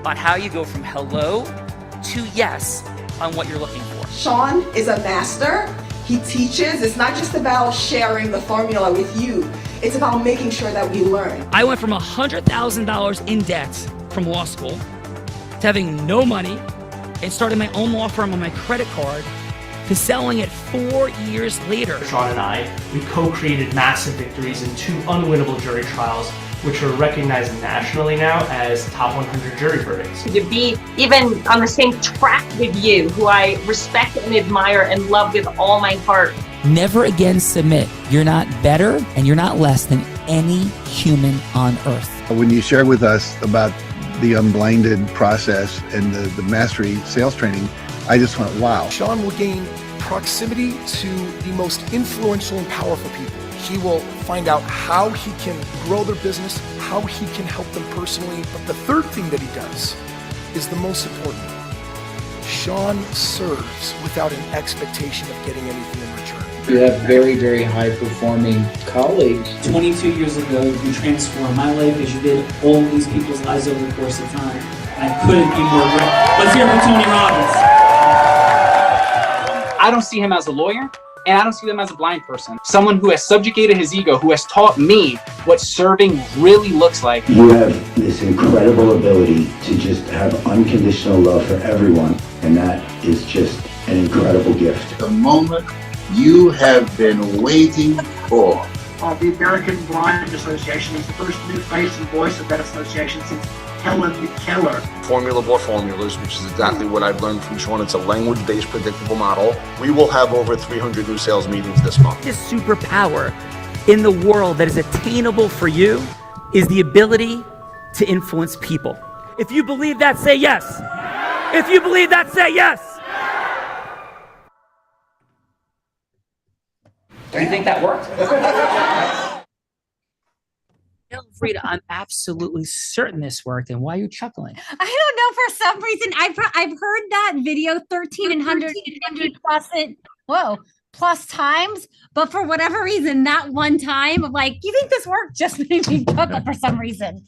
on how you go from hello to yes on what you're looking for. Sean is a master. He teaches. It's not just about sharing the formula with you. It's about making sure that we learn. I went from $100,000 in debt from law school to having no money and starting my own law firm on my credit card to selling it 4 years later. Sean and I, we co-created massive victories in 2 unwinnable jury trials, which are recognized nationally now as top 100 jury verdicts. To be even on the same track with you, who I respect and admire and love with all my heart. Never again submit. You're not better and you're not less than any human on earth. When you shared with us about the unblinded process and the mastery sales training, I just went, wow. Sean will gain proximity to the most influential and powerful people. He will find out how he can grow their business, how he can help them personally. But the third thing that he does is the most important. Sean serves without an expectation of getting anything in return. You have very, very high-performing colleagues. 22 years ago, you transformed my life as you did all these people's lives over the course of time. I couldn't be more grateful. Let's hear it for Tony Robbins. I don't see him as a lawyer, and I don't see him as a blind person. Someone who has subjugated his ego, who has taught me what serving really looks like. You have this incredible ability to just have unconditional love for everyone, and that is just an incredible gift. The moment you have been waiting for. The American Blind Association is the first new face and voice of that association since Helen Keller. Formula for formulas, which is exactly what I've learned from Sean. It's a language-based predictable model. We will have over 300 new sales meetings this month. This superpower in the world that is attainable for you is the ability to influence people. If you believe that, say yes. If you believe that, say yes. Do you think that worked? Frida, I'm absolutely certain this worked. And why are you chuckling? I don't know. For some reason, I've heard that video 1,300 plus times. But for whatever reason, that one time, I'm like, you think this worked? Just made me chuckle for some reason.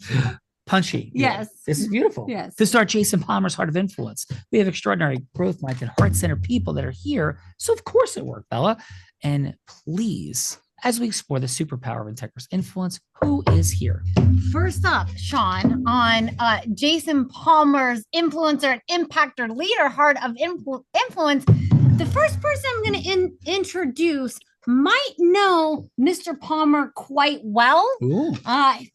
Punchy. Yes. This is beautiful. Yes. To start Jason Palmer's Heart of Influence, we have extraordinary growth minded, heart-centered people that are here. So of course it worked, Bella. And please, as we explore the superpower of Integra's influence, who is here? First up, Sean, on Jason Palmer's Influencer and Impactor Leader Heart of Influence, the first person I'm going to introduce might know Mr. Palmer quite well.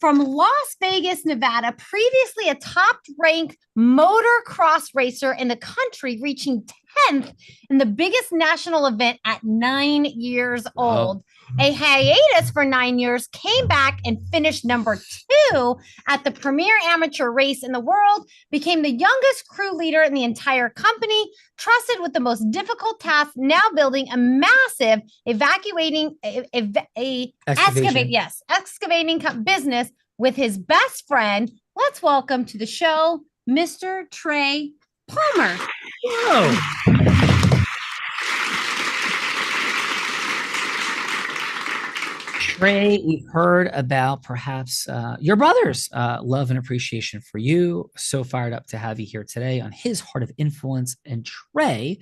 From Las Vegas, Nevada, previously a top-ranked motocross racer in the country, reaching 10th in the biggest national event at 9 years old. A hiatus for 9 years, came back and finished number 2 at the premier amateur race in the world, became the youngest crew leader in the entire company, trusted with the most difficult task, now building a massive excavating business with his best friend. Let's welcome to the show, Mr. Trey Palmer. Whoa. Trey, we've heard about perhaps your brother's love and appreciation for you. So fired up to have you here today on his Heart of Influence. And Trey,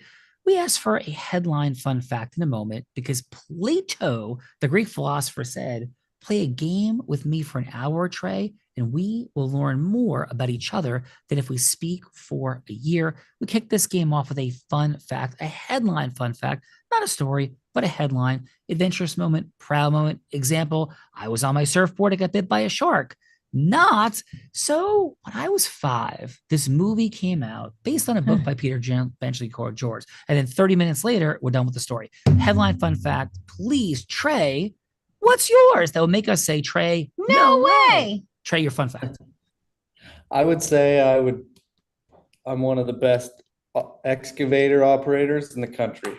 we asked for a headline fun fact in a moment because Plato, the Greek philosopher, said, play a game with me for an hour, Trey, and we will learn more about each other than if we speak for a year. We kicked this game off with a fun fact, a headline fun fact, not a story, but a headline, adventurous moment, proud moment. Example, I was on my surfboard, I got bit by a shark. Not. So when I was 5, this movie came out based on a book by Peter Benchley called George. And then 30 minutes later, we're done with the story. Headline fun fact, please, Trey, what's yours? That will make us say, Trey, no way. Trey, your fun fact. I would say I'm one of the best excavator operators in the country.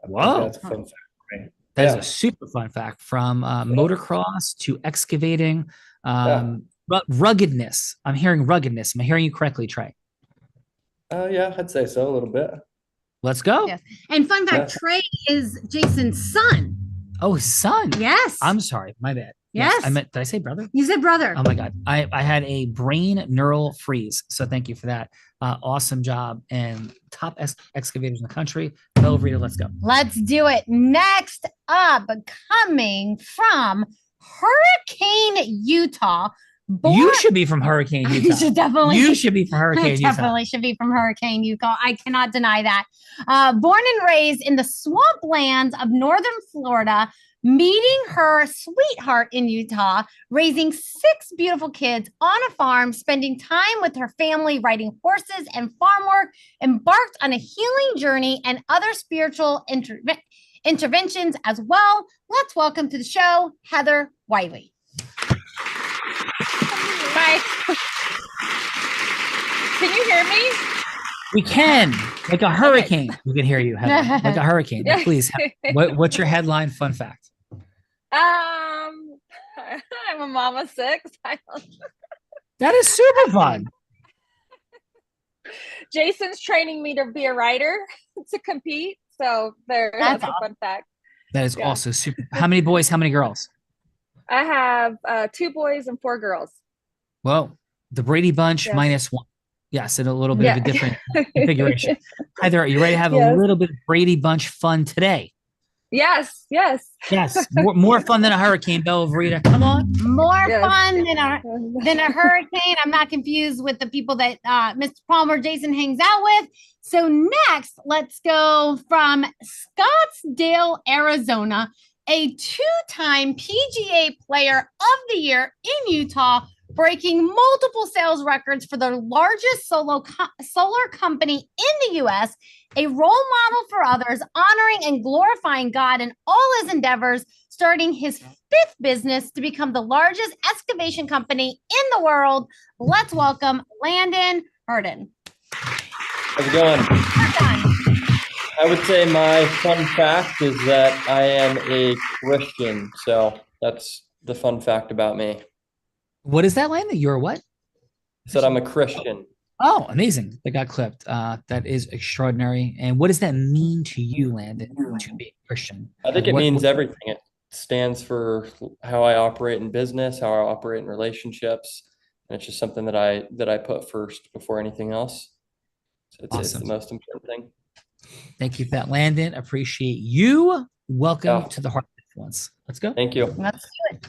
Wow. That's a fun fact for me. That is a super fun fact. From motocross to excavating, ruggedness. I'm hearing ruggedness. Am I hearing you correctly, Trey? Yeah, I'd say so, a little bit. Let's go. Yes. And fun fact, Trey is Jason's son. Oh, his son. Yes. I'm sorry. My bad. Yes. I meant, did I say brother? You said brother. Oh my God. I had a brain neural freeze. So thank you for that. Awesome job. And top excavators in the country. Bella Rita, let's go. Let's do it. Next up, coming from Hurricane, Utah. You should be from Hurricane, Utah. You should definitely. You should be from Hurricane, Utah. Definitely should be from Hurricane, Utah. I cannot deny that. Born and raised in the swamplands of northern Florida, meeting her sweetheart in Utah, raising 6 beautiful kids on a farm, spending time with her family, riding horses and farm work, embarked on a healing journey and other spiritual interventions as well. Let's welcome to the show, Heather Wiley. Hi. Can you hear me? We can, like a hurricane. We can hear you, Heather. Like a hurricane. Please, what's your headline fun fact? I'm a mom of 6. That is super fun. Jason's training me to be a writer to compete. So that's a fun fact. That is also super. How many boys? How many girls? I have 2 boys and 4 girls. Well, the Brady Bunch minus 1. Yes, in a little bit of a different configuration. Heather, are you ready to have a little bit of Brady Bunch fun today? Yes. Yes, more fun than a hurricane, Bella Rita. Come on. More fun than a hurricane. I'm not confused with the people that Mr. Palmer Jason hangs out with. So next, let's go from Scottsdale, Arizona, a 2-time PGA Player of the Year in Utah, breaking multiple sales records for the largest solar company in the U.S., a role model for others, honoring and glorifying God in all his endeavors, starting his 5th business to become the largest excavation company in the world. Let's welcome Landon Hurden. How's it going? I would say my fun fact is that I am a Christian. So that's the fun fact about me. What is that, Landon? You're what? I said I'm a Christian. Oh, amazing. That got clipped. That is extraordinary. And what does that mean to you, Landon, to be a Christian? I think it means everything. It stands for how I operate in business, how I operate in relationships. And it's just something that I put first before anything else. So it's the most important thing. Thank you for that, Landon. Appreciate you. Welcome to the Heart of Influence. Let's go. Thank you. Let's do it.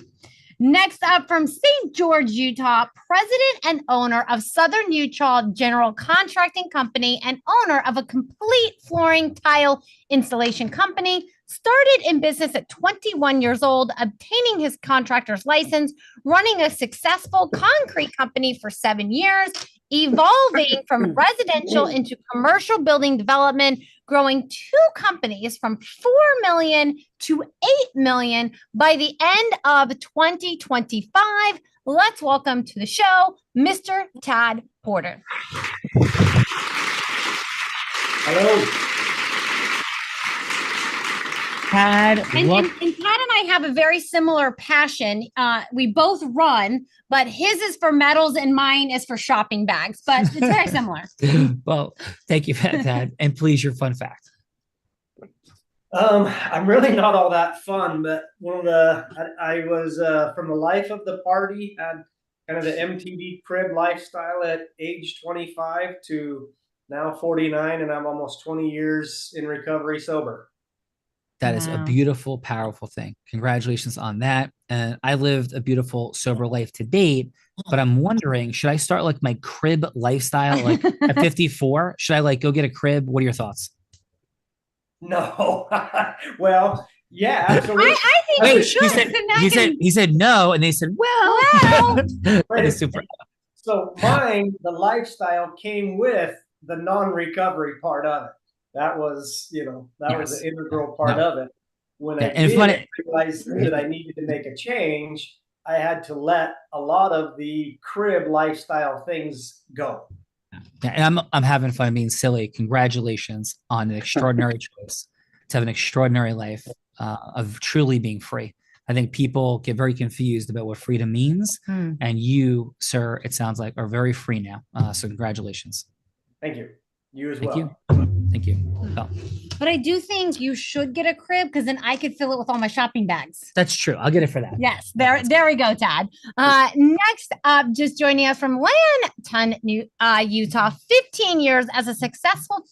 Next up from St. George, Utah, president and owner of Southern Utah General Contracting Company and owner of a complete flooring tile installation company, started in business at 21 years old, obtaining his contractor's license, running a successful concrete company for 7 years, evolving from residential into commercial building development, growing 2 companies from 4 million to 8 million by the end of 2025. Let's welcome to the show, Mr. Tad Porter. Hello. Tad, and Tad and I have a very similar passion. We both run, but his is for medals and mine is for shopping bags, but it's very similar. Well, thank you for that, Tad. And please, your fun fact. I'm really not all that fun, but I was from the life of the party, had kind of the MTV crib lifestyle at age 25 to now 49, and I'm almost 20 years in recovery sober. That is a beautiful, powerful thing. Congratulations on that. And I lived a beautiful, sober life to date, but I'm wondering, should I start like my crib lifestyle like at 54? Should I like go get a crib? What are your thoughts? No. Well, yeah, absolutely. I think you should. He said no, and they said, well. That is super. So mine, the lifestyle came with the non-recovery part of it. That was, was an integral part of it. When I realized that I needed to make a change, I had to let a lot of the crib lifestyle things go. And I'm having fun being silly. Congratulations on an extraordinary choice to have an extraordinary life of truly being free. I think people get very confused about what freedom means. And you, sir, it sounds like are very free now. So congratulations. Thank you. You as well. Thank you. Thank you. Oh. But I do think you should get a crib because then I could fill it with all my shopping bags. That's true. I'll get it for that. Yes, there we go, Tad. Next up, just joining us from Lanton, Utah, 15 years as a successful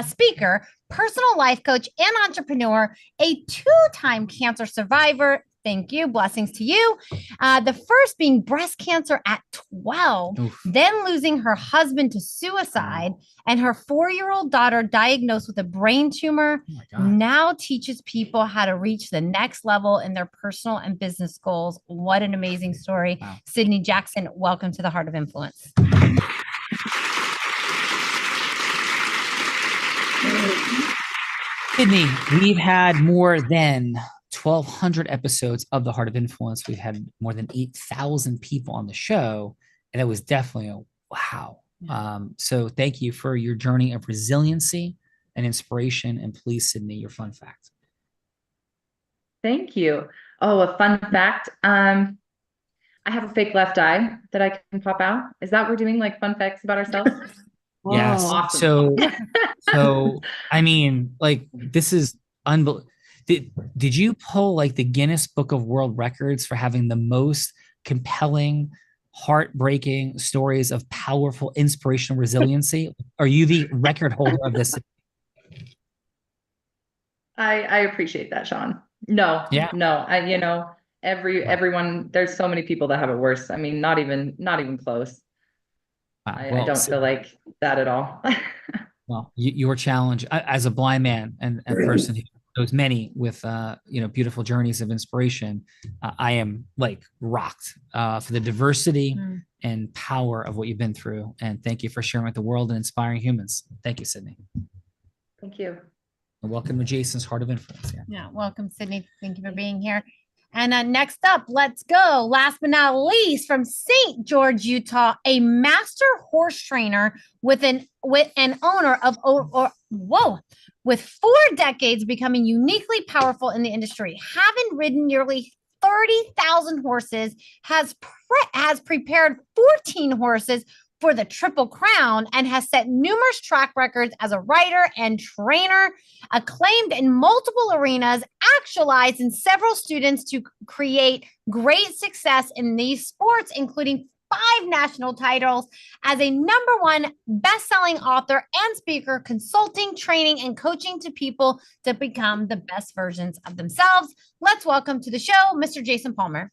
speaker, personal life coach, and entrepreneur, a 2-time cancer survivor. Thank you. Blessings to you. The first being breast cancer at 12, then losing her husband to suicide, and her 4-year-old daughter diagnosed with a brain tumor. Now teaches people how to reach the next level in their personal and business goals. What an amazing story. Wow. Sydney Jackson, welcome to the Heart of Influence. Sydney, we've had more than 1,200 episodes of the Heart of Influence. We've had more than 8,000 people on the show, and it was definitely a wow. So thank you for your journey of resiliency and inspiration. And please, Sydney, your fun fact. Thank you. Oh, a fun fact. I have a fake left eye that I can pop out. Is that what we're doing, like fun facts about ourselves? Yes. Awesome. So I mean, like, this is unbelievable. Did you pull like the Guinness Book of World Records for having the most compelling, heartbreaking stories of powerful, inspirational resiliency? Are you the record holder of this? I appreciate that, Sean. No, everyone, there's so many people that have it worse. I mean, not even close. I don't feel like that at all. Well, your challenge as a blind man and a person who knows many with beautiful journeys of inspiration, I am like rocked for the diversity and power of what you've been through. And thank you for sharing with the world and inspiring humans. Thank you, Sydney. Thank you. And welcome to Jason's Heart of Influence. Yeah, welcome, Sydney. Thank you for being here. And next up, let's go. Last but not least, from St. George, Utah, a master horse trainer with an owner of with 4 decades becoming uniquely powerful in the industry, having ridden nearly 30,000 horses, has prepared 14 horses for the Triple Crown, and has set numerous track records as a rider and trainer, acclaimed in multiple arenas, actualized in several students to create great success in these sports, including 5 national titles, as a #1 best-selling author and speaker, consulting, training, and coaching to people to become the best versions of themselves. Let's welcome to the show, Mr. Jason Palmer.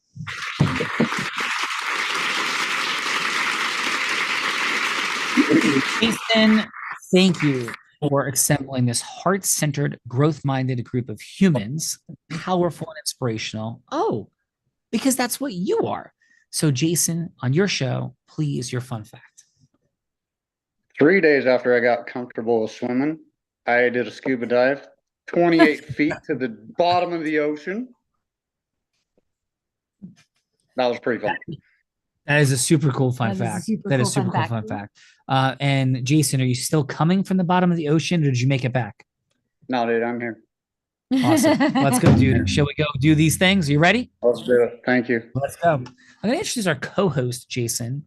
Jason, thank you for assembling this heart-centered, growth-minded group of humans, powerful and inspirational. Oh, because that's what you are. So, Jason, on your show, please, your fun fact. 3 days after I got comfortable with swimming, I did a scuba dive, 28 feet to the bottom of the ocean. That was pretty fun. That is a super cool fun fact. That is super cool fun fact. And Jason, are you still coming from the bottom of the ocean, or did you make it back? No, dude, I'm here. Awesome. Let's go do it. Shall we go do these things? Are you ready? Let's do it. Thank you. Let's go. I'm going to introduce our co-host, Jason.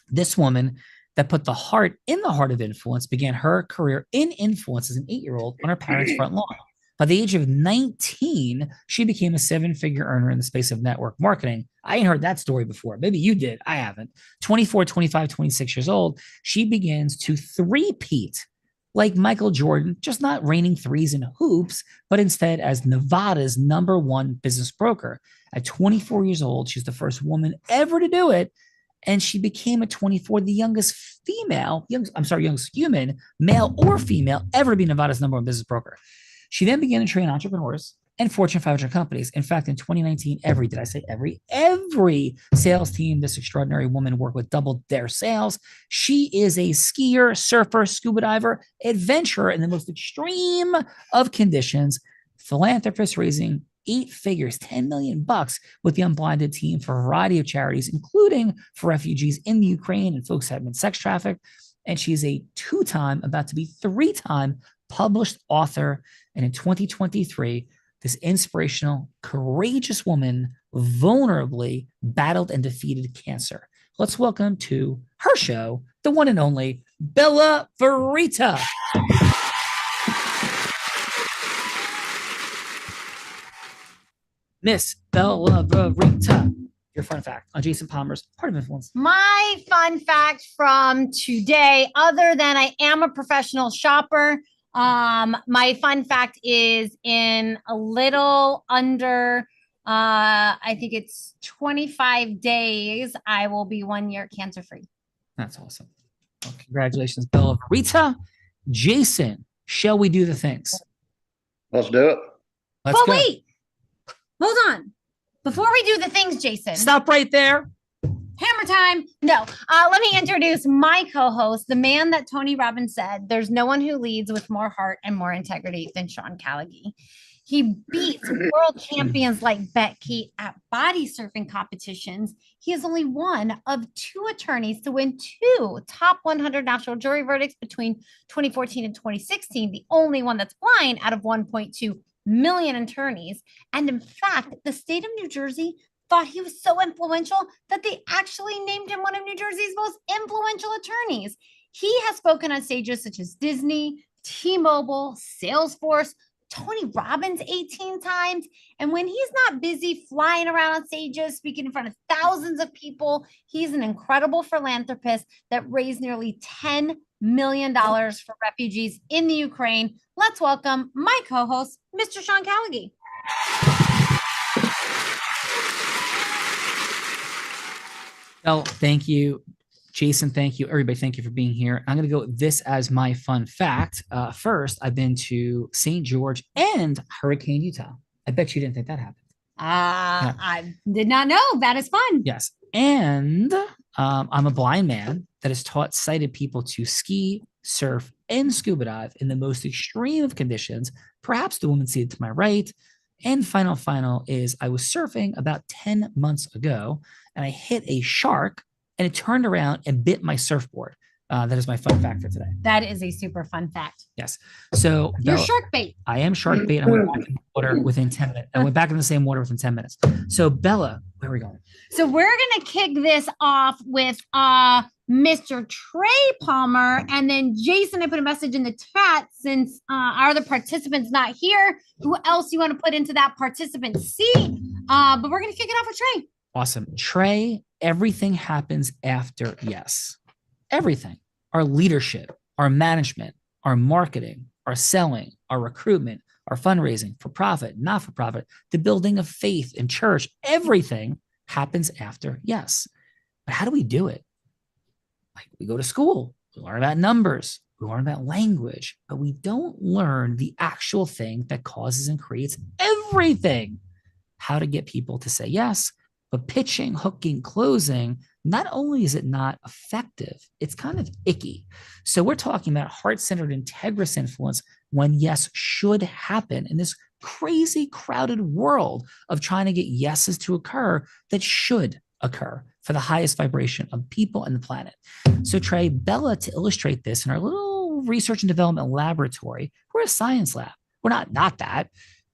This woman that put the heart in the Heart of Influence began her career in influence as an 8-year-old on her parents' front lawn. By the age of 19, she became a 7-figure earner in the space of network marketing. I ain't heard that story before. Maybe you did. I haven't. 24, 25, 26 years old, she begins to three-peat like Michael Jordan, just not raining threes and hoops, but instead as Nevada's #1 business broker. At 24 years old, she's the first woman ever to do it. And she became at 24 the youngest human, male or female, ever to be Nevada's #1 business broker. She then began to train entrepreneurs and Fortune 500 companies. In fact, in 2019, every sales team this extraordinary woman worked with doubled their sales. She is a skier, surfer, scuba diver, adventurer in the most extreme of conditions, philanthropist raising 8 figures, $10 million with the Unblinded team for a variety of charities, including for refugees in the Ukraine and folks that have been sex trafficked. And she's a 2-time, about to be 3-time published author. And in 2023, this inspirational, courageous woman vulnerably battled and defeated cancer. Let's welcome to her show, the one and only Bella Verita. Miss Bella Verita, your fun fact on Jason Palmer's Heart of Influence. My fun fact from today, other than I am a professional shopper, my fun fact is in a little under, I think it's 25 days, I will be 1 year cancer free. That's awesome. Well, congratulations, Bella Verita. Jason, shall we do the things? Let's do it. Let's go. Wait, hold on. Before we do the things, Jason. Stop right there. Hammer time. No, let me introduce my co-host, the man that Tony Robbins said, there's no one who leads with more heart and more integrity than Sean Callagy. He beats world champions like Becky at body surfing competitions. He is only one of 2 attorneys to win 2 top 100 national jury verdicts between 2014 and 2016, the only one that's blind out of 1.2 million attorneys. And in fact, the state of New Jersey thought he was so influential that they actually named him one of New Jersey's most influential attorneys. He has spoken on stages such as Disney, T-Mobile, Salesforce, Tony Robbins 18 times. And when he's not busy flying around on stages, speaking in front of thousands of people, he's an incredible philanthropist that raised nearly $10 million for refugees in the Ukraine. Let's welcome my co-host, Mr. Sean Callagy. Well, thank you. Jason, thank you. Everybody, thank you for being here. I'm going to go with this as my fun fact. First, I've been to St. George and Hurricane, Utah. I bet you didn't think that happened. Yeah. I did not know. That is fun. Yes. And I'm a blind man that has taught sighted people to ski, surf, and scuba dive in the most extreme of conditions, perhaps the woman seated to my right. And final is I was surfing about 10 months ago and I hit a shark and it turned around and bit my surfboard. That is my fun fact for today. That is a super fun fact. Yes. So you're shark bait. I am shark bait. I went back in the water within 10 minutes. I went back in the same water within 10 minutes. So Bella, where are we going? So we're going to kick this off with Mr. Trey Palmer. And then Jason, I put a message in the chat since our other participant's not here. Who else you want to put into that participant seat? But we're going to kick it off with Trey. Awesome. Trey, everything happens after yes. Everything. Our leadership, our management, our marketing, our selling, our recruitment, our fundraising, for profit, not for profit, the building of faith in church, everything happens after yes. But how do we do it? Like we go to school, we learn about numbers, we learn about language, but we don't learn the actual thing that causes and creates everything. How to get people to say yes. But pitching, hooking, closing, not only is it not effective, it's kind of icky. So we're talking about heart-centered, integrous influence when yes should happen in this crazy crowded world of trying to get yeses to occur that should occur for the highest vibration of people and the planet. So Trey, Bella, to illustrate this in our little research and development laboratory, we're a science lab. We're not that.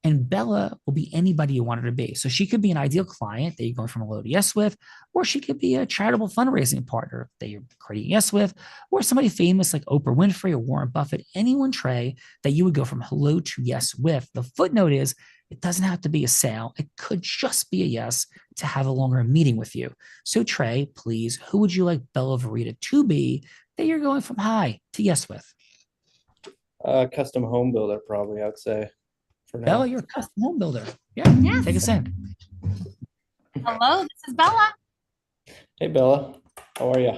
And Bella will be anybody you want her to be. So she could be an ideal client that you're going from a low to yes with, or she could be a charitable fundraising partner that you're creating yes with, or somebody famous like Oprah Winfrey or Warren Buffett, anyone, Trey, that you would go from hello to yes with. The footnote is it doesn't have to be a sale. It could just be a yes to have a longer meeting with you. So Trey, please, who would you like Bella Verita to be that you're going from hi to yes with? Custom home builder, probably, I would say. Bella, you're a custom home builder. Yeah, yes. Take us in. Hello, this is Bella. Hey, Bella. How are you?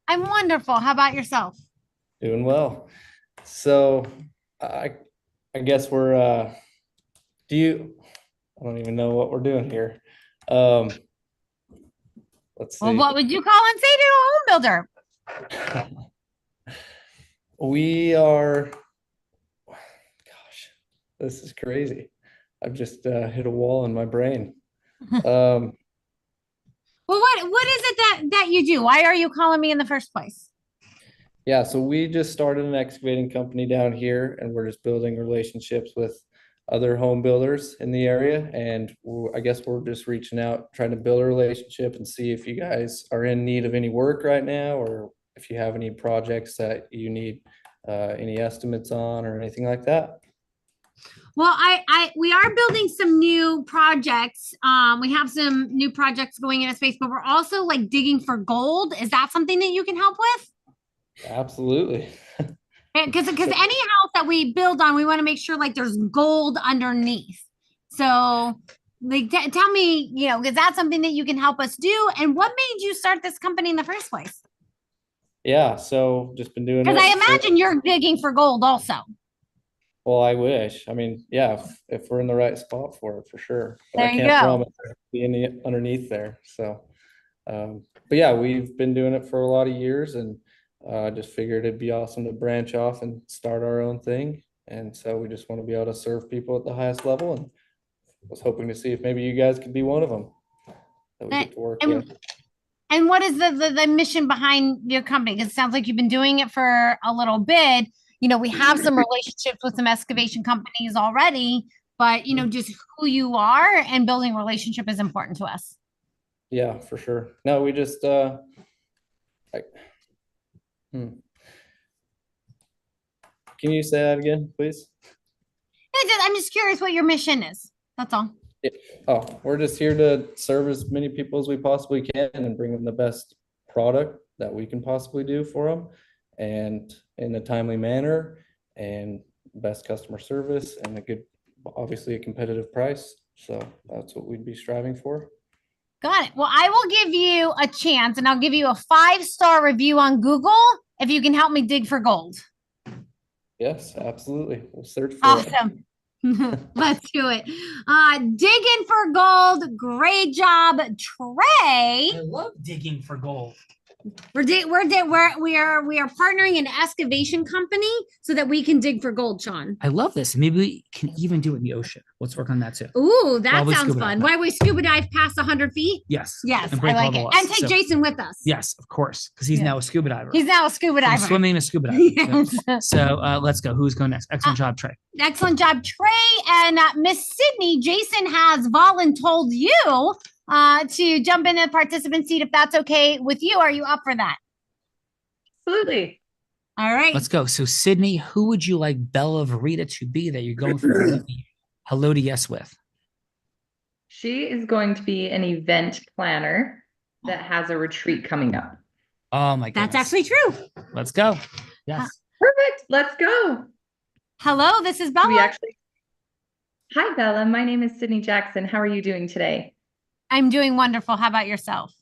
I'm wonderful. How about yourself? Doing well. So, I guess we're. I don't even know what we're doing here. Let's see. Well, what would you call and say to a home builder? We are. This is crazy. I've just hit a wall in my brain. Well, what is it that you do? Why are you calling me in the first place? Yeah, so we just started an excavating company down here, and we're just building relationships with other home builders in the area. And I guess we're just reaching out, trying to build a relationship and see if you guys are in need of any work right now, or if you have any projects that you need any estimates on or anything like that. Well, we are building some new projects. We have some new projects going into space, but we're also like digging for gold. Is that something that you can help with? Absolutely. Because any house that we build on, we want to make sure like there's gold underneath. So like, tell me, is that something that you can help us do? And what made you start this company in the first place? Yeah, so just been doing it. Because I imagine you're digging for gold also. Well, I wish. I mean, yeah, if we're in the right spot for it, for sure. But There I you can't go. promise there'll be any underneath there. So, but yeah, we've been doing it for a lot of years, and just figured it'd be awesome to branch off and start our own thing. And so we just want to be able to serve people at the highest level, and was hoping to see if maybe you guys could be one of them that we get to work with. And what is the mission behind your company? Because it sounds like you've been doing it for a little bit. We have some relationships with some excavation companies already, but just who you are and building a relationship is important to us. Yeah, for sure. No, we just Can you say that again, please? I'm just curious what your mission is. That's all. Oh, we're just here to serve as many people as we possibly can and bring them the best product that we can possibly do for them, and in a timely manner, and best customer service, and obviously a competitive price. So that's what we'd be striving for. Got it. Well, I will give you a chance, and I'll give you a 5-star review on Google if you can help me dig for gold. Yes, absolutely. We'll search for it. Awesome. Let's do it. Digging for gold. Great job, Trey. I love digging for gold. We are partnering an excavation company so that we can dig for gold, Sean. I love this. Maybe we can even do it in the ocean. Let's work on that too. Ooh, that While we sounds scuba fun. dive. Why we scuba dive past 100 feet? Yes. Yes, And I break all like the it. laws. And take So- Jason with us. Yes, of course, because he's now a scuba diver. He's now a scuba From diver. swimming to scuba diving. So let's go. Who's going next? Excellent job, Trey. Excellent job, Trey. And Miss Sydney, Jason has voluntold you to jump in the participant seat if that's okay with you. Are you up for that? Absolutely. All right. Let's go. So Sydney, who would you like Bella Verita to be that you're going for hello to yes with? She is going to be an event planner that has a retreat coming up. Oh my goodness. That's actually true. Let's go. Yes. Perfect. Let's go. Hello, this is Bella. Hi, Bella. My name is Sydney Jackson. How are you doing today? I'm doing wonderful. How about yourself?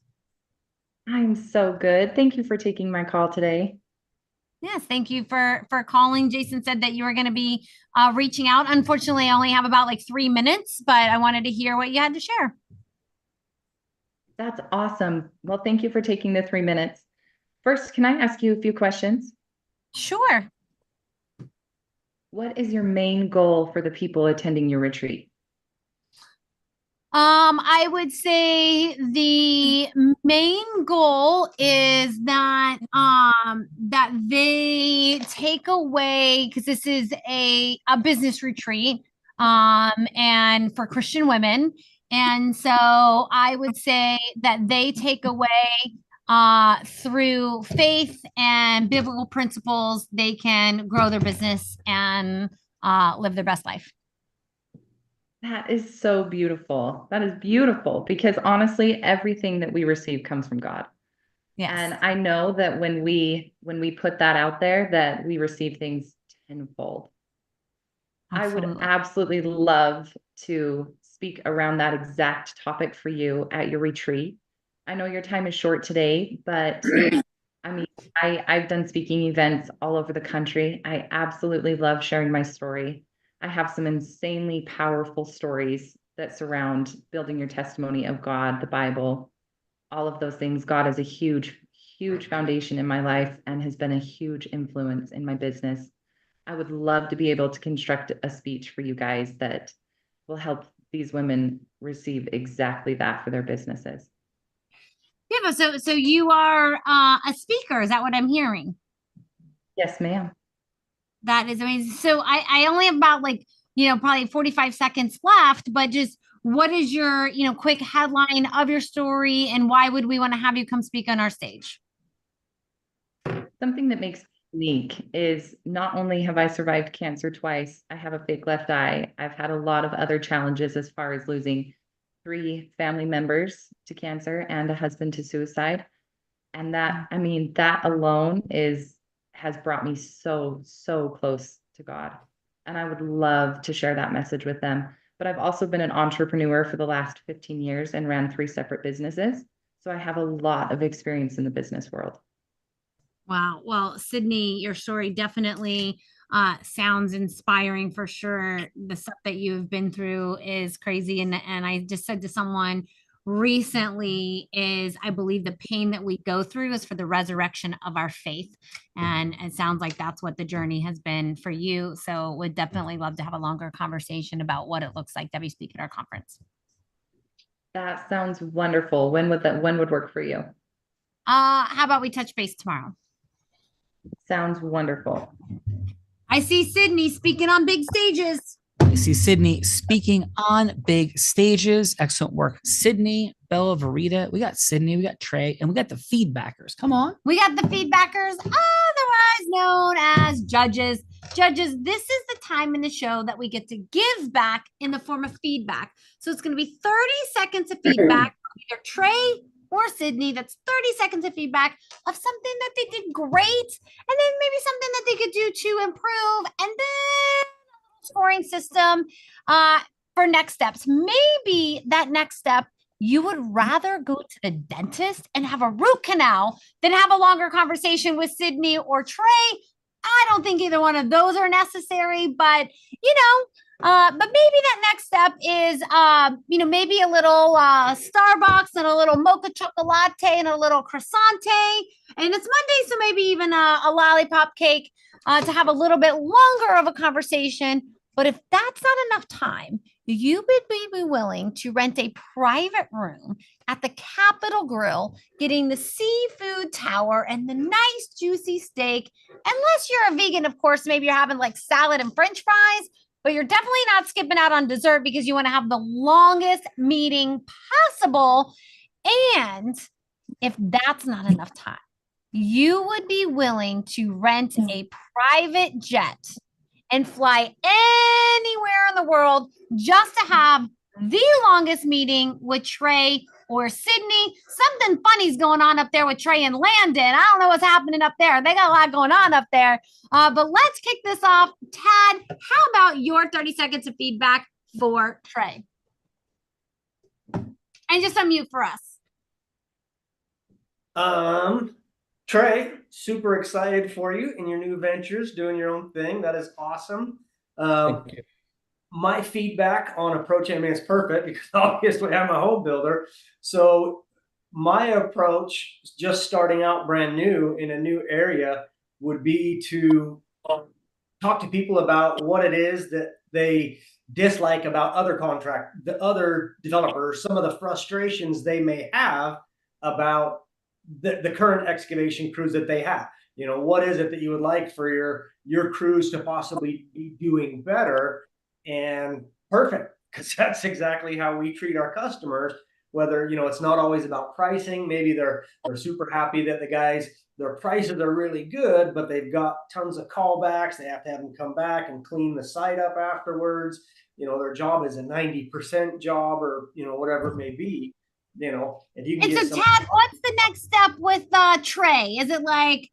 I'm so good. Thank you for taking my call today. Yes, thank you for calling. Jason said that you were going to be reaching out. Unfortunately, I only have about like 3 minutes, but I wanted to hear what you had to share. That's awesome. Well, thank you for taking the 3 minutes. First, can I ask you a few questions? Sure. What is your main goal for the people attending your retreat? I would say the main goal is that that they take away, because this is a business retreat and for Christian women. And so I would say that they take away through faith and biblical principles, they can grow their business and live their best life. That is so beautiful. That is beautiful because honestly, everything that we receive comes from God. Yes. And I know that when we put that out there, that we receive things tenfold. Absolutely. I would absolutely love to speak around that exact topic for you at your retreat. I know your time is short today, but I mean, I've done speaking events all over the country. I absolutely love sharing my story. I have some insanely powerful stories that surround building your testimony of God, the Bible, all of those things. God is a huge, huge foundation in my life and has been a huge influence in my business. I would love to be able to construct a speech for you guys that will help these women receive exactly that for their businesses. Yeah, but so you are a speaker. Is that what I'm hearing? Yes, ma'am. That is amazing. So I only have about probably 45 seconds left, but just what is your, quick headline of your story and why would we want to have you come speak on our stage? Something that makes unique is not only have I survived cancer twice, I have a fake left eye. I've had a lot of other challenges as far as losing 3 family members to cancer and a husband to suicide. And that, I mean, that alone has brought me so close to God. And I would love to share that message with them. But I've also been an entrepreneur for the last 15 years and ran 3 separate businesses. So I have a lot of experience in the business world. Wow. Well, Sydney, your story definitely sounds inspiring for sure. The stuff that you've been through is crazy. And I just said to someone recently is I believe the pain that we go through is for the resurrection of our faith. And it sounds like that's what the journey has been for you. So would definitely love to have a longer conversation about what it looks like to speak at our conference. That sounds wonderful. When would work for you? How about we touch base tomorrow? Sounds wonderful. I see Sydney speaking on big stages. I see Sydney speaking on big stages. Excellent work, Sydney, Bella, Verita. We got Sydney, we got Trey, and we got the feedbackers. Come on. We got the feedbackers, otherwise known as judges. Judges, this is the time in the show that we get to give back in the form of feedback. So it's going to be 30 seconds of feedback from either Trey or Sydney. That's 30 seconds of feedback of something that they did great, and then maybe something that they could do to improve, and then a scoring system for next steps. Maybe that next step, you would rather go to the dentist and have a root canal than have a longer conversation with Sydney or Trey. I don't think either one of those are necessary, but but maybe that next step is, maybe a little Starbucks and a little mocha chocolate and a little croissant. And it's Monday, so maybe even a lollipop cake to have a little bit longer of a conversation. But if that's not enough time, you would be willing to rent a private room at the Capitol Grill, getting the seafood tower and the nice juicy steak. Unless you're a vegan, of course, maybe you're having like salad and French fries. But you're definitely not skipping out on dessert because you want to have the longest meeting possible. And if that's not enough time, you would be willing to rent a private jet and fly anywhere in the world just to have the longest meeting with Trey or Sydney. Something funny's going on up there with Trey and Landon. I don't know what's happening up there. They got a lot going on up there. But let's kick this off. Tad, how about your 30 seconds of feedback for Trey? And just unmute for us. Trey, super excited for you in your new ventures, doing your own thing. That is awesome. Thank you. My feedback on approach, I mean, it's perfect because obviously I'm a home builder. So my approach, just starting out brand new in a new area, would be to talk to people about what it is that they dislike about the other developers, some of the frustrations they may have about the current excavation crews that they have. What is it that you would like for your crews to possibly be doing better? And perfect, because that's exactly how we treat our customers. Whether it's not always about pricing. Maybe they're super happy that their prices are really good, but they've got tons of callbacks. They have to have them come back and clean the site up afterwards. Their job is a 90% job, or whatever it may be. If you can get Tad, what's the next step with Trey? Is it like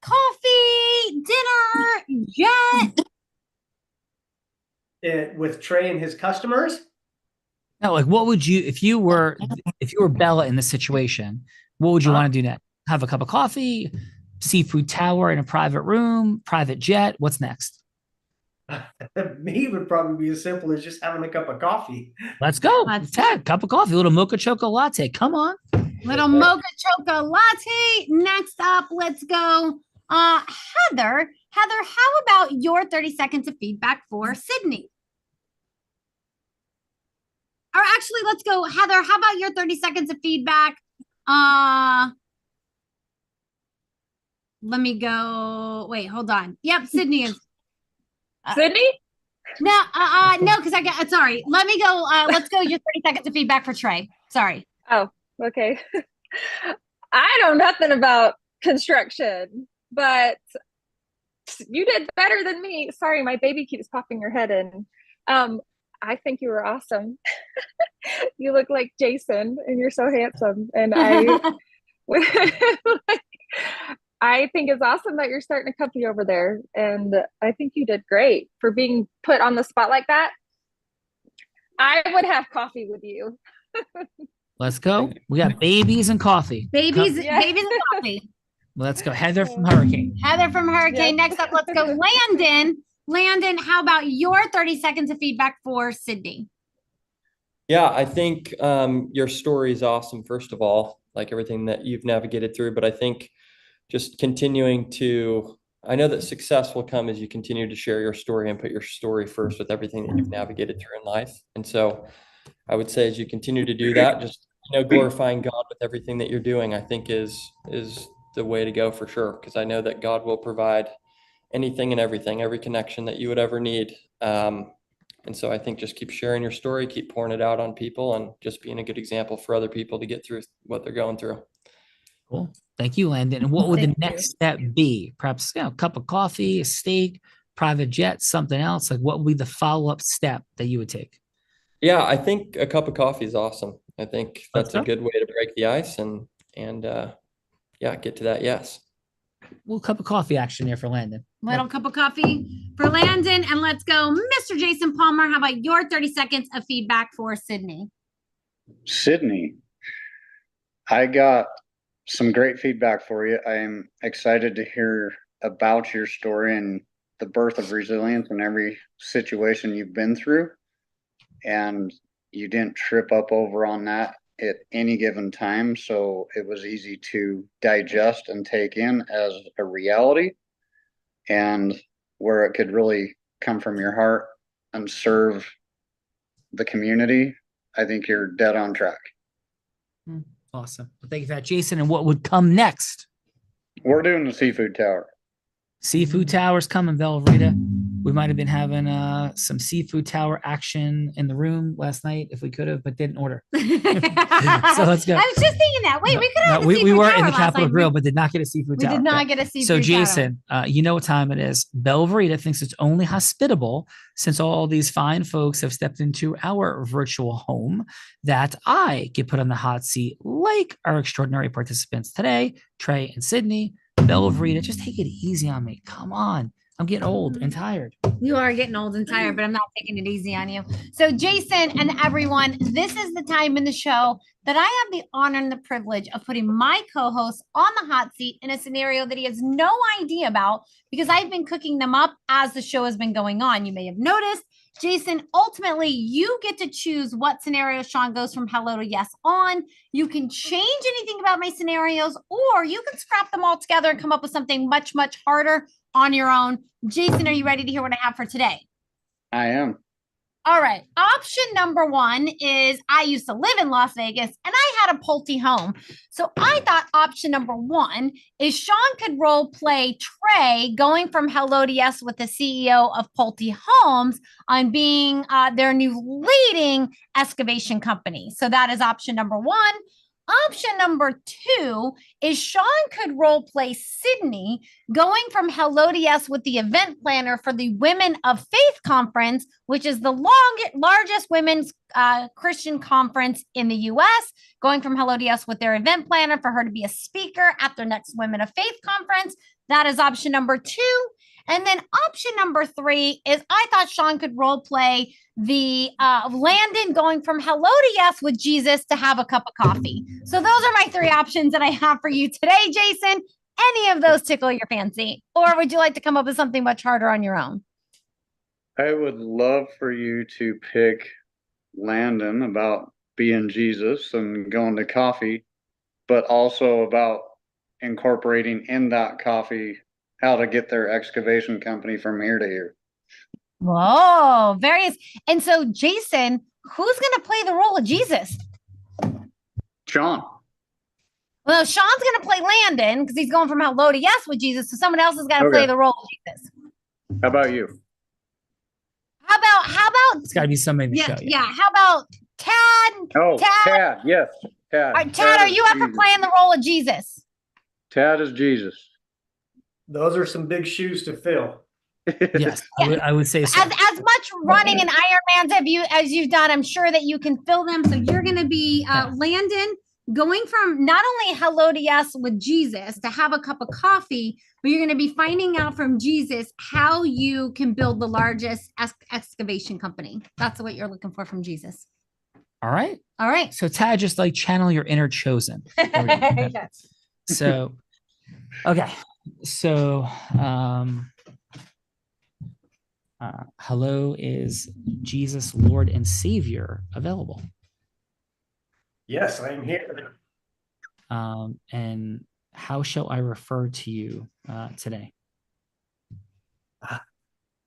coffee, dinner, jet? With Trey and his customers? No, like what would you, if you were Bella in this situation, what would you want to do next? Have a cup of coffee, seafood tower in a private room, private jet? What's next? Me would probably be as simple as just having a cup of coffee. Let's go. Tad, cup of coffee, a little mocha chocolate latte. Come on. Little mocha chocolate latte. Next up, let's go. Heather, how about your 30 seconds of feedback for Sydney? Or actually, let's go. Heather, how about your 30 seconds of feedback? Let me go. Wait, hold on. Yep, Sydney is. Sydney? No, no, because I got, sorry. Let me go. Let's go your 30 seconds of feedback for Trey. Sorry. Oh, okay. I know nothing about construction, but you did better than me. Sorry, my baby keeps popping her head in. I think you were awesome. You look like Jason and you're so handsome. And I think it's awesome that you're starting a company over there. And I think you did great for being put on the spot like that. I would have coffee with you. Let's go. We got babies and coffee. Babies and coffee. Let's go. Heather from Hurricane. Heather from Hurricane. Next up, let's go. Landon. Landon, how about your 30 seconds of feedback for Sydney? Yeah, I think your story is awesome, first of all, like everything that you've navigated through. But I think just continuing to, I know that success will come as you continue to share your story and put your story first with everything that you've navigated through in life. And so I would say as you continue to do that, just, glorifying God with everything that you're doing, I think is the way to go for sure. Because I know that God will provide anything and everything, every connection that you would ever need. And so I think just keep sharing your story, keep pouring it out on people, and just being a good example for other people to get through what they're going through. Cool. Thank you, Landon. And what would the next step be? Perhaps a cup of coffee, a steak, private jet, something else? Like what would be the follow-up step that you would take? Yeah, I think a cup of coffee is awesome. I think that's a good way to break the ice and get to that. Yes. Little cup of coffee action here for Landon. Little cup of coffee for Landon. And let's go. Mr. Jason Palmer, how about your 30 seconds of feedback for Sydney? Sydney, I got some great feedback for you. I am excited to hear about your story and the birth of resilience in every situation you've been through. And you didn't trip up over on that at any given time. So it was easy to digest and take in as a reality, and where it could really come from your heart and serve the community. I think you're dead on track. Awesome. Well, thank you for that, Jason. And what would come next? We're doing the seafood tower. Seafood tower's coming, Velveeta. We might have been having some seafood tower action in the room last night if we could have, but didn't order. So let's go. I was just thinking that. Wait, we could have. We were in the Capitol Grill, but did not get a seafood tower. We did not get a seafood tower. So tower. Jason, you know what time it is. Velveeta thinks it's only hospitable, since all these fine folks have stepped into our virtual home, that I get put on the hot seat like our extraordinary participants today, Trey and Sydney. Velveeta, just take it easy on me. Come on. I'm getting old and tired. You are getting old and tired, but I'm not taking it easy on you. So Jason and everyone, this is the time in the show that I have the honor and the privilege of putting my co-host on the hot seat in a scenario that he has no idea about, because I've been cooking them up as the show has been going on. You may have noticed, Jason, ultimately you get to choose what scenario Sean goes from hello to yes on. You can change anything about my scenarios, or you can scrap them all together and come up with something much, much harder on your own. Jason, are you ready to hear what I have for today? I am. All right. Option number one is I used to live in Las Vegas and I had a Pulte home. So I thought option number one is Sean could role play Trey going from hello to yes with the CEO of Pulte Homes on being their new leading excavation company. So that is option number one. Option number two is Sean could role play Sydney going from hello to yes with the event planner for the Women of Faith Conference, which is the largest women's Christian conference in the U.S., going from hello to yes with their event planner for her to be a speaker at their next Women of Faith Conference. That is option number two. And then option number three is I thought Sean could role play the Landon going from hello to yes with Jesus to have a cup of coffee. So those are my three options that I have for you today, Jason. Any of those tickle your fancy? Or would you like to come up with something much harder on your own? I would love for you to pick Landon about being Jesus and going to coffee, but also about incorporating in that coffee how to get their excavation company from here to here. Whoa, various. And so, Jason, who's going to play the role of Jesus? Sean. Well, Sean's going to play Landon because he's going from hello to yes with Jesus. So someone else has got to play the role of Jesus. How about you? How about? It's got to be somebody in the show. Yeah. How about Tad? Oh, Tad. Yes. Tad. All right, Tad, are you up for playing the role of Jesus? Tad is Jesus. those are some big shoes to fill. Yes, I would say so. As much running and Ironmans as you've done, I'm sure that you can fill them. So you're going to be Landon, going from not only hello to yes with Jesus to have a cup of coffee, but you're going to be finding out from Jesus how you can build the largest excavation company. That's what you're looking for from Jesus. All right. All right. So Tad, just like channel your inner chosen. Yes. So, okay. So, hello, is Jesus Lord and Savior available? Yes, I am here. And how shall I refer to you today?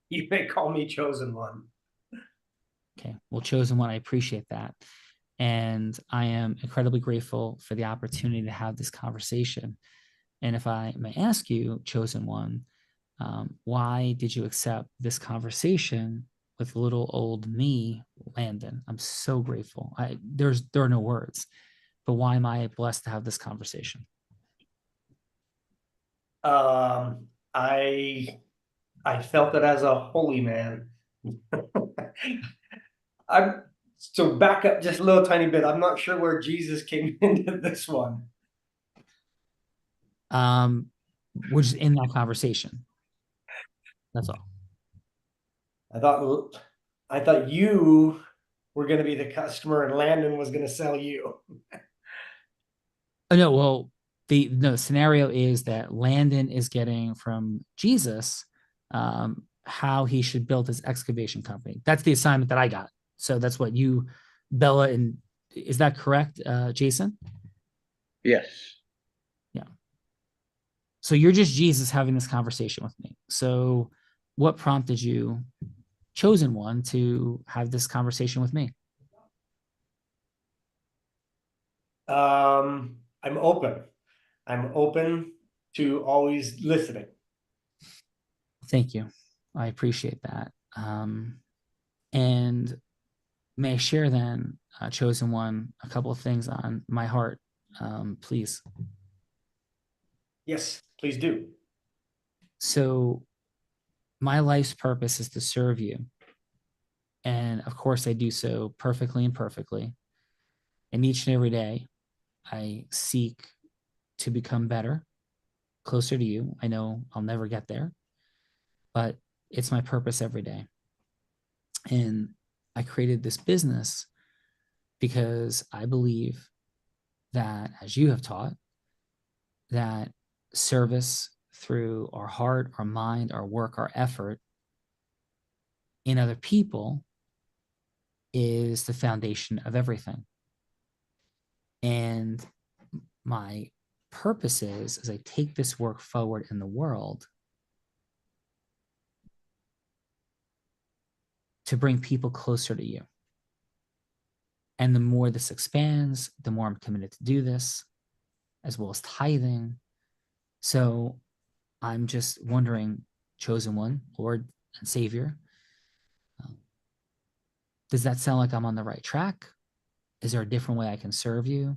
You may call me Chosen One. Okay, well, Chosen One, I appreciate that. And I am incredibly grateful for the opportunity to have this conversation. And if I may ask you, Chosen One, why did you accept this conversation with little old me, Landon? I'm so grateful. There are no words, but why am I blessed to have this conversation? I felt that as a holy man. So back up just a little tiny bit. I'm not sure where Jesus came into this one. Which is in that conversation. That's all. I thought you were going to be the customer and Landon was going to sell you. Oh, no, well, the scenario is that Landon is getting from Jesus how he should build his excavation company. That's the assignment that I got. So that's what you, Bella, and is that correct, Jason? Yes. Yeah. So you're just Jesus having this conversation with me. So what prompted you, Chosen One, to have this conversation with me? I'm open. I'm open to always listening. Thank you. I appreciate that. And may I share then, Chosen One, a couple of things on my heart, please? Yes, please do. So my life's purpose is to serve you. And of course, I do so perfectly and perfectly. And each and every day, I seek to become better, closer to you. I know I'll never get there, but it's my purpose every day. And I created this business because I believe that, as you have taught, that service through our heart, our mind, our work, our effort in other people is the foundation of everything. And my purpose is, as I take this work forward in the world, to bring people closer to you. And the more this expands, the more I'm committed to do this, as well as tithing. So I'm just wondering, Chosen One, Lord and Savior, does that sound like I'm on the right track? Is there a different way I can serve you?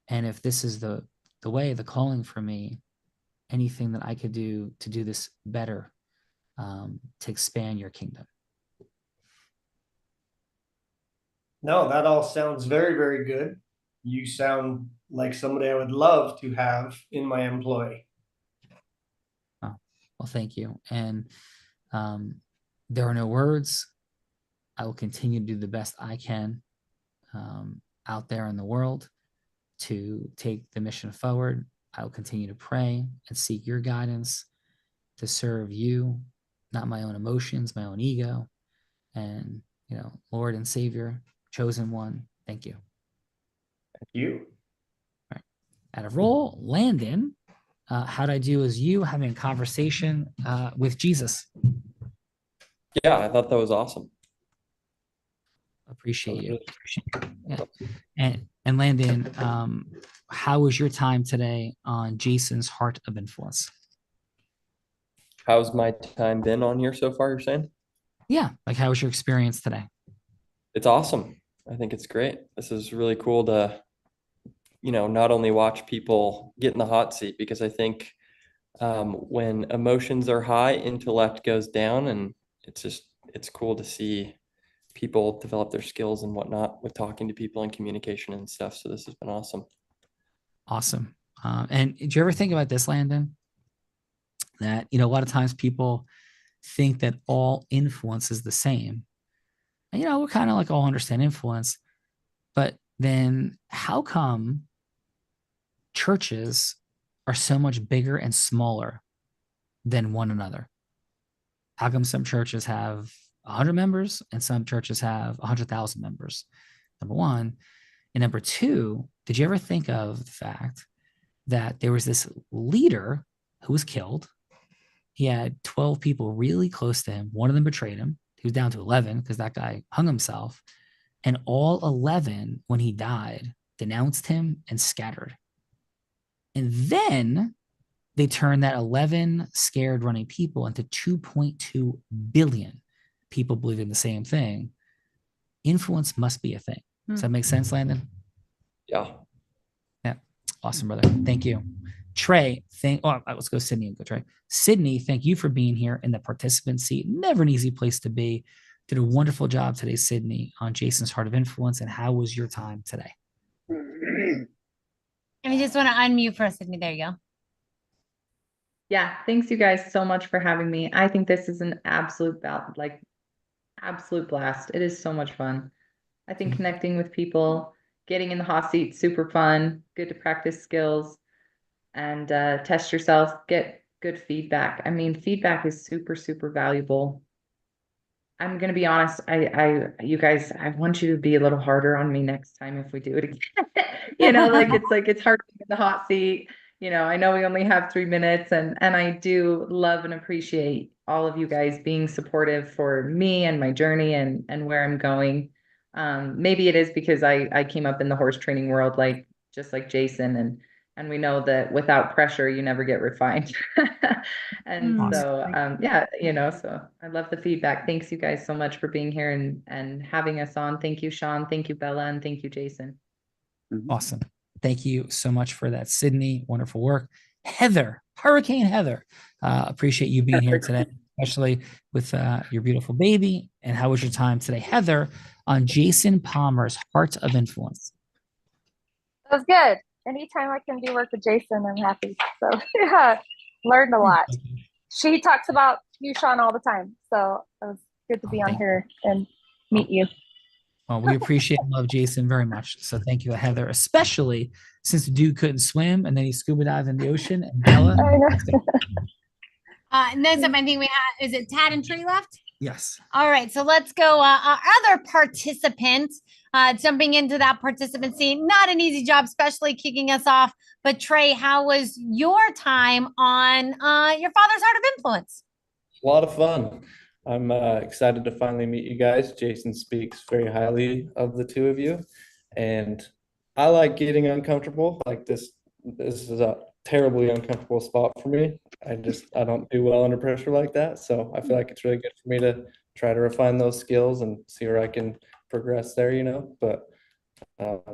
And if this is the way, the calling for me, anything that I could do to do this better, to expand your kingdom? No, that all sounds very, very good. You sound like somebody I would love to have in my employ. Oh, well, thank you. And there are no words. I will continue to do the best I can out there in the world to take the mission forward. I will continue to pray and seek your guidance to serve you, not my own emotions, my own ego. And, Lord and Savior, Chosen One, thank you. Thank you. All right. Out of roll, Landon, how'd I do as you having a conversation with Jesus? Yeah, I thought that was awesome. Appreciate you. Yeah. And Landon, how was your time today on Jason's Heart of Influence? How's my time been on here so far, you're saying? Yeah, like how was your experience today? It's awesome. I think it's great. This is really cool to, not only watch people get in the hot seat, because I think When emotions are high, intellect goes down, and it's cool to see people develop their skills and whatnot with talking to people and communication and stuff. So this has been awesome. Awesome. And did you ever think about this, Landon? That, a lot of times people think that all influence is the same. And, we kind of like all understand influence, but then how come churches are so much bigger and smaller than one another? How come some churches have 100 members and some churches have 100,000 members? Number one. And number two, did you ever think of the fact that there was this leader who was killed? He had 12 people really close to him. One of them betrayed him. He was down to 11 because that guy hung himself. And all 11, when he died, denounced him and scattered. And then they turned that 11 scared running people into 2.2 billion people believing the same thing. Influence must be a thing. Does that make sense, Landon? Yeah. Yeah. Awesome, brother. Thank you. Trey, let's go Sydney and go Trey. Sydney, thank you for being here in the participant seat. Never an easy place to be. Did a wonderful job today, Sydney, on Jason's Heart of Influence. And how was your time today? I just want to unmute for Sydney. There you go. Yeah, thanks you guys so much for having me. I think this is an absolute blast. It is so much fun. I think connecting with people, getting in the hot seat, super fun, good to practice skills and test yourself, get good feedback. I mean, feedback is super, super valuable. I'm going to be honest. You guys, I want you to be a little harder on me next time if we do it again. It's hard to get in the hot seat. I know we only have 3 minutes and I do love and appreciate all of you guys being supportive for me and my journey and where I'm going. Maybe it is because I came up in the horse training world, just like Jason, and we know that without pressure, you never get refined. And awesome. So I love the feedback. Thanks you guys so much for being here and having us on. Thank you, Sean. Thank you, Bella. And thank you, Jason. Awesome. Thank you so much for that, Sydney. Wonderful work. Heather, Hurricane Heather. Appreciate you being here today, especially with your beautiful baby. And how was your time today, Heather, on Jason Palmer's Heart of Influence? It was good. Anytime I can do work with Jason, I'm happy. So yeah, learned a lot. She talks about you, Sean, all the time. So it was good to be on here and meet you. Well, we appreciate and love Jason very much. So thank you, Heather, especially since the dude couldn't swim and then he scuba dived in the ocean. And Bella. Next up, I think we have, is it Tad and Tree left? Yes. All right. So let's go. Our other participant, jumping into that participant seat. Not an easy job, especially kicking us off. But Trey, how was your time on your father's Heart of Influence? A lot of fun. I'm excited to finally meet you guys. Jason speaks very highly of the two of you, and I like getting uncomfortable. Like this is a terribly uncomfortable spot for me. I don't do well under pressure like that. So I feel like it's really good for me to try to refine those skills and see where I can progress there, but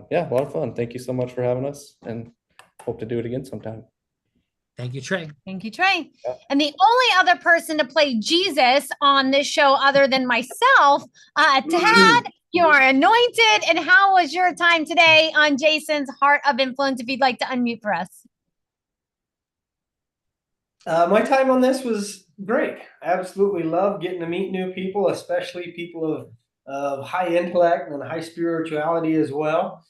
yeah, a lot of fun. Thank you so much for having us and hope to do it again sometime. Thank you, Trey. Thank you, Trey. Yeah. And the only other person to play Jesus on this show other than myself, Tad, you are anointed. And how was your time today on Jason's Heart of Influence, if you'd like to unmute for us? My time on this was great. I absolutely love getting to meet new people, especially people of high intellect and high spirituality as well.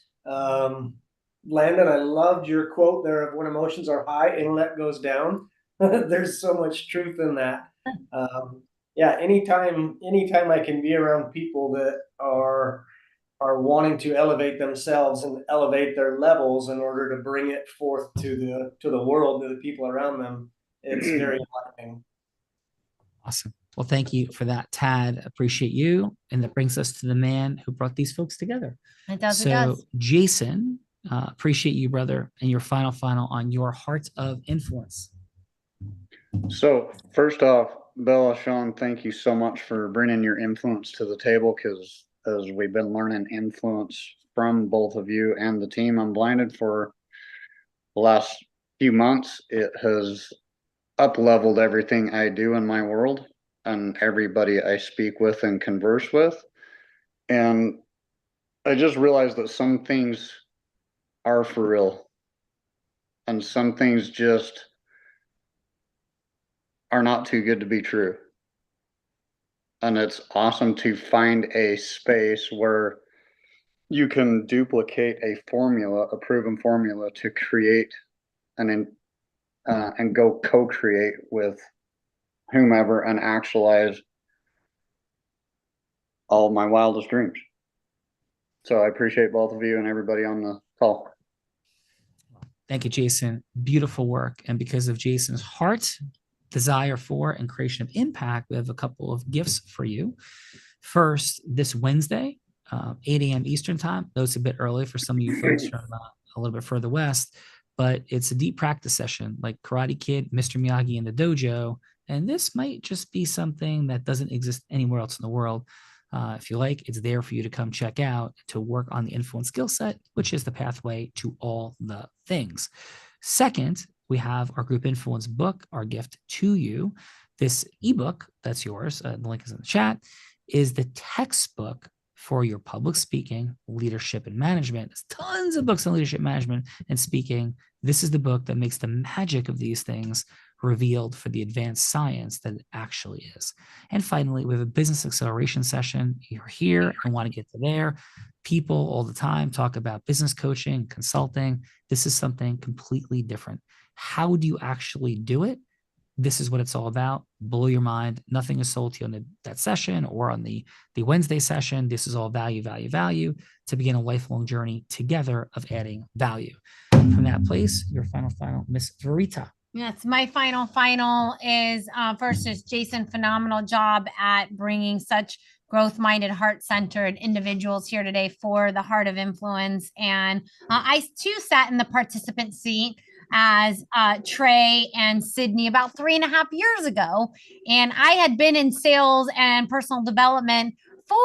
Landon, I loved your quote there of when emotions are high, intellect goes down. There's so much truth in that. Yeah, anytime I can be around people that are wanting to elevate themselves and elevate their levels in order to bring it forth to the world, to the people around them, it's very enlightening. Awesome. Well, thank you for that, Tad. Appreciate you. And that brings us to the man who brought these folks together. It does. So, Jason, appreciate you, brother, and your final on your Heart of Influence. So first off, Bella, Sean, thank you so much for bringing your influence to the table, because as we've been learning influence from both of you and the team Unblinded for the last few months, it has up-leveled everything I do in my world and everybody I speak with and converse with. And I just realized that some things are for real and some things just are not too good to be true. And it's awesome to find a space where you can duplicate a formula, a proven formula, to create and go co-create with whomever and actualize all of my wildest dreams. So I appreciate both of you and everybody on the call. Thank you, Jason. Beautiful work. And because of Jason's heart, desire for, and creation of impact, we have a couple of gifts for you. First, this Wednesday, 8 a.m. Eastern time. Though it's a bit early for some of you folks from a little bit further west, but it's a deep practice session like Karate Kid, Mr. Miyagi in the dojo. And this might just be something that doesn't exist anywhere else in the world. If you like, it's there for you to come check out to work on the influence skill set, which is the pathway to all the things. Second, we have our group influence book, our gift to you. This ebook that's yours, the link is in the chat, is the textbook for your public speaking, leadership, and management. There's tons of books on leadership management and speaking. This is the book that makes the magic of these things revealed for the advanced science that it actually is. And finally, we have a business acceleration session. You're here and want to get to there. People all the time talk about business coaching, consulting. This is something completely different. How do you actually do it? This is what it's all about. Blow your mind. Nothing is sold to you on that session or on the Wednesday session. This is all value, value, value to begin a lifelong journey together of adding value. From that place, your final, Miss Verita. Yes, my final is first is Jason, phenomenal job at bringing such growth-minded, heart-centered individuals here today for the Heart of Influence. And I too sat in the participant seat as Trey and Sydney about 3.5 years ago. And I had been in sales and personal development for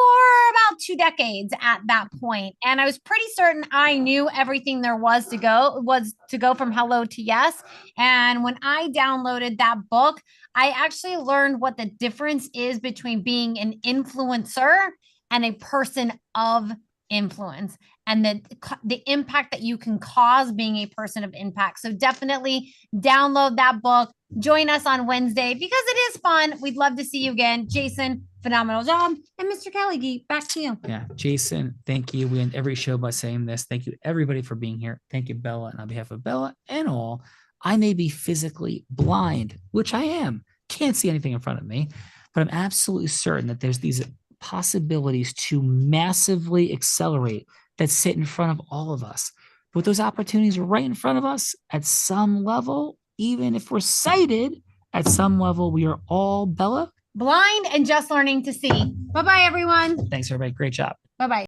about 2 decades at that point. And I was pretty certain I knew everything there was to go from hello to yes. And when I downloaded that book, I actually learned what the difference is between being an influencer and a person of influence, and the impact that you can cause being a person of impact. So definitely download that book. Join us on Wednesday because it is fun. We'd love to see you again. Jason, phenomenal job. And Mr. Kelly, back to you. Yeah, Jason, thank you. We end every show by saying this. Thank you, everybody, for being here. Thank you, Bella. And on behalf of Bella and all, I may be physically blind, which I am. Can't see anything in front of me, but I'm absolutely certain that there's these possibilities to massively accelerate that sit in front of all of us. But those opportunities are right in front of us at some level. Even if we're sighted, at some level, we are all, Bella, blind and just learning to see. Bye-bye, everyone. Thanks, everybody. Great job. Bye-bye.